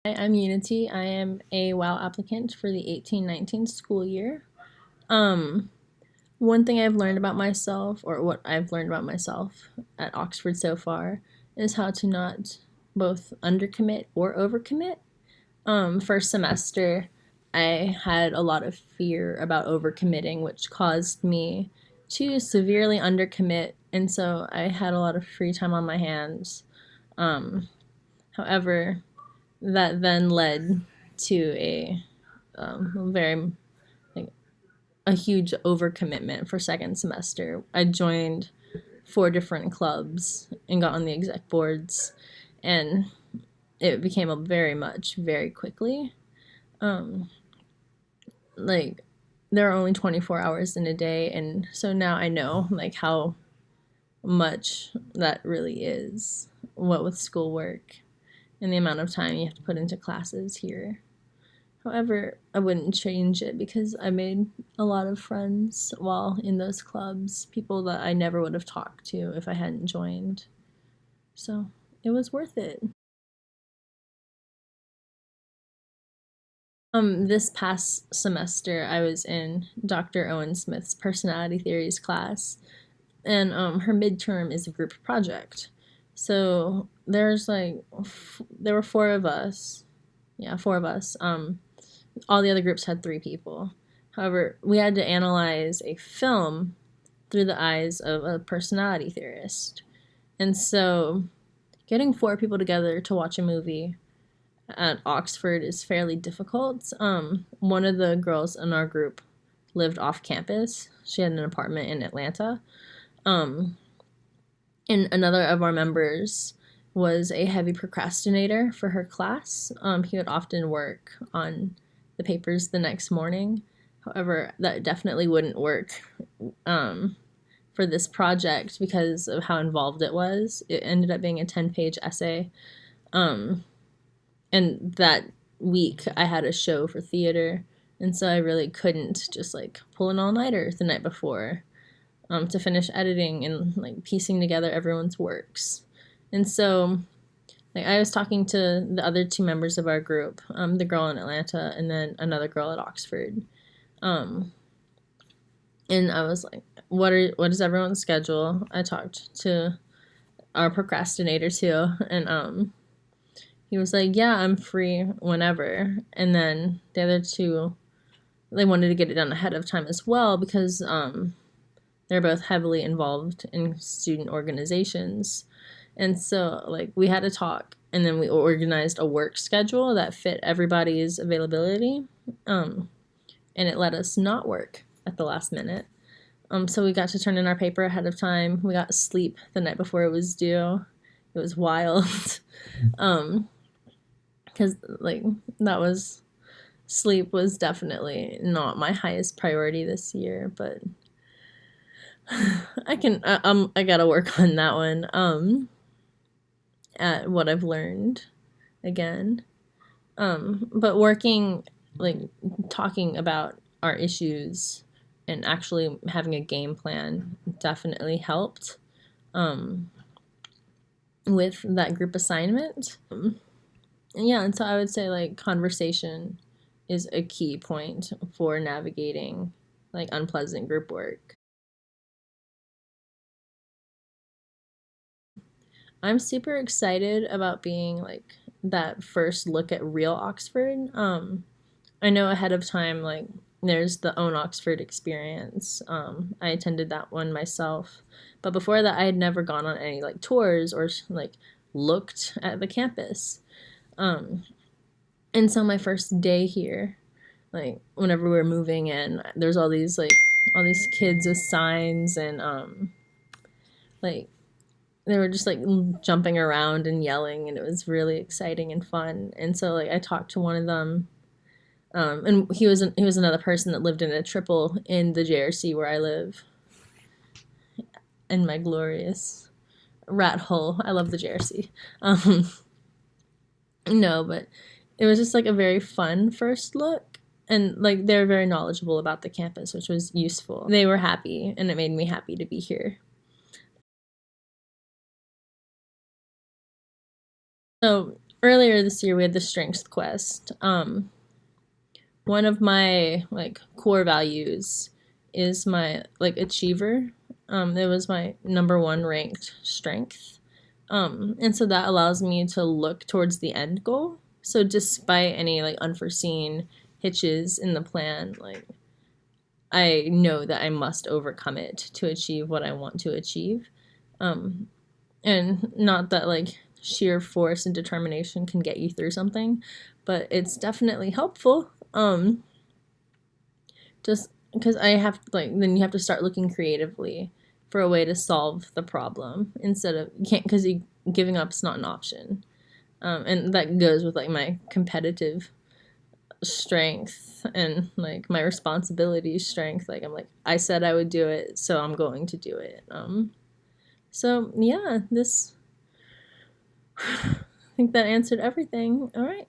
Hi, I'm Unity. I am a WOW applicant for the 18-19 school year. Um, One thing I've learned about myself, or what I've learned about myself at Oxford so far, is how to not both undercommit or overcommit. First semester, I had a lot of fear about overcommitting, which caused me to severely undercommit, and so I had a lot of free time on my hands. However, that then led to a very like a huge overcommitment for second semester. I joined 4 different clubs and got on the exec boards, and it became a very much very quickly. Um, like there are only 24 hours in a day, and so now I know like how much that really is. What with schoolwork and the amount of time you have to put into classes here. However, I wouldn't change it because I made a lot of friends while in those clubs, people that I never would have talked to if I hadn't joined. So it was worth it. This past semester, I was in Dr. Owen Smith's personality theories class, and her midterm is a group project. So there were 4 of us. Yeah, 4 of us. All the other groups had 3 people. However, we had to analyze a film through the eyes of a personality theorist. And so, getting 4 people together to watch a movie at Oxford is fairly difficult. One of the girls in our group lived off campus. She had an apartment in Atlanta. Um, and another of our members was a heavy procrastinator for her class. He would often work on the papers the next morning. However, that definitely wouldn't work for this project because of how involved it was. It ended up being a 10-page essay. Um, and that week, I had a show for theater. And so I really couldn't just like pull an all nighter the night before to finish editing and like piecing together everyone's works. And so like I was talking to the other 2 members of our group, the girl in Atlanta and then another girl at Oxford. Um, and I was like, what is everyone's schedule? I talked to our procrastinator too, and he was like, yeah, I'm free whenever. And then the other 2, they wanted to get it done ahead of time as well because they're both heavily involved in student organizations. And so, like, we had a talk and then we organized a work schedule that fit everybody's availability. And it let us not work at the last minute. So we got to turn in our paper ahead of time. We got sleep the night before it was due. It was wild. Because, like, that was sleep was definitely not my highest priority this year, but I gotta work on that one. At what I've learned again. But working like talking about our issues and actually having a game plan definitely helped um, with that group assignment. And yeah, and so I would say like conversation is a key point for navigating like unpleasant group work. I'm super excited about being like that first look at real Oxford. I know ahead of time, like, there's the Own Oxford experience. I attended that one myself. But before that, I had never gone on any, like, tours or, like, looked at the campus. Um, and so my first day here, like, whenever we were moving in, there's all these kids with signs and, like, they were just like jumping around and yelling, and it was really exciting and fun. And so like I talked to one of them, and he was another person that lived in a triple in the JRC where I live, in my glorious rat hole. I love the JRC. Um, no, but it was just like a very fun first look. And like they're very knowledgeable about the campus, which was useful. They were happy, and it made me happy to be here. So earlier this year we had the strengths quest. One of my like core values is my like achiever. It was my number one ranked strength. And so that allows me to look towards the end goal. So despite any like unforeseen hitches in the plan, like I know that I must overcome it to achieve what I want to achieve. And not that like sheer force and determination can get you through something, but it's definitely helpful. Just because I have like then you have to start looking creatively for a way to solve the problem instead of you can't because giving up is not an option. And that goes with like my competitive strength and like my responsibility strength. Like I'm like I said I would do it, so I'm going to do it. So yeah, this I think that answered everything. All right.